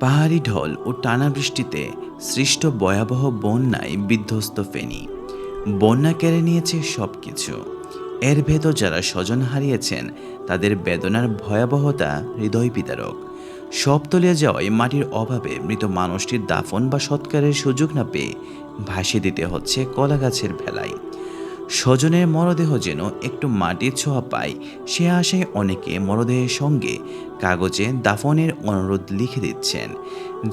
পাহাড়ি ঢল ও টানা বৃষ্টিতে সৃষ্ট ভয়াবহ বন্যায় বিধ্বস্ত ফেনী। বন্যা কেড়ে নিয়েছে সবকিছু। এর ভেতর যারা স্বজন হারিয়েছেন তাদের বেদনার ভয়াবহতা হৃদয় বিদারক। সব তলিয়ে যাওয়ায় মাটির অভাবে মৃত মানুষটির দাফন বা সৎকারের সুযোগ না পেয়ে ভাসিয়ে দিতে হচ্ছে কলা গাছের ভেলায়। স্বজনের মরদেহ যেন একটু মাটির ছোঁয়া পায়, সে আশায় অনেকে মরদেহের সঙ্গে কাগজে দাফনের অনুরোধ লিখে দিচ্ছেন।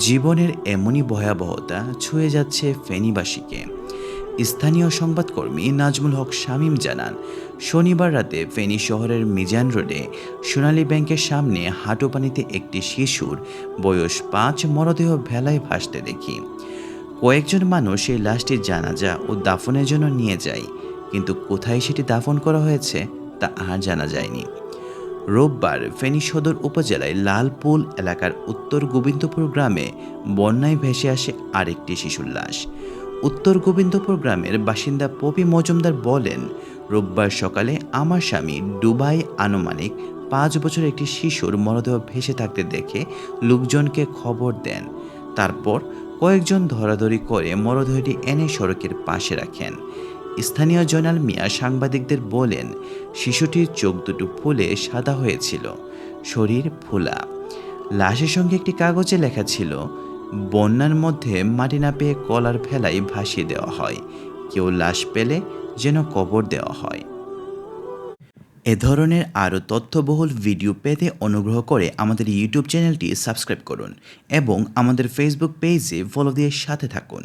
জীবনের এমনই ভয়াবহতা ছুঁয়ে যাচ্ছে ফেনীবাসীকে। স্থানীয় সংবাদকর্মী নাজমুল হক শামীম জানান, শনিবার রাতে ফেনী শহরের মিজান রোডে সোনালী ব্যাংকের সামনে হাঁটু পানিতে একটি শিশুর বয়স 5 মরদেহ ভেলায় ভাসতে দেখি। কয়েকজন মানুষ এই লাশটি জানাজা ও দাফনের জন্য নিয়ে যায়, কিন্তু কোথায় সেটি দাফন করা হয়েছে তা আর জানা যায়নি। রোববার ফেনী সদর উপজেলায় লালপুল এলাকার উত্তর গোবিন্দপুর গ্রামে বন্যায় ভেসে আসে আরেকটি শিশুর লাশ। উত্তর গোবিন্দপুর গ্রামের বাসিন্দা পপি মজুমদার বলেন, রোববার সকালে আমার স্বামী দুবাই আনুমানিক 5 বছর একটি শিশুর মরদেহ ভেসে থাকতে দেখে লোকজনকে খবর দেন। তারপর কয়েকজন ধরাধরি করে মরদেহটি এনে সড়কের পাশে রাখেন। স্থানীয় জয়নাল মিয়া সাংবাদিকদের বলেন, শিশুটির চোখ দুটো ফুলে সাদা হয়েছিল, শরীর ফোলা। লাশের সঙ্গে একটি কাগজে লেখা ছিল, বন্যার মধ্যে মাটি না পেয়ে কলার ভেলায় ভাসিয়ে দেওয়া হয়, কেউ লাশ পেলে যেন কবর দেওয়া হয়। এ ধরনের আরও তথ্যবহুল ভিডিও পেতে অনুগ্রহ করে আমাদের ইউটিউব চ্যানেলটি সাবস্ক্রাইব করুন এবং আমাদের ফেসবুক পেজে ফলো দিয়ে সাথে থাকুন।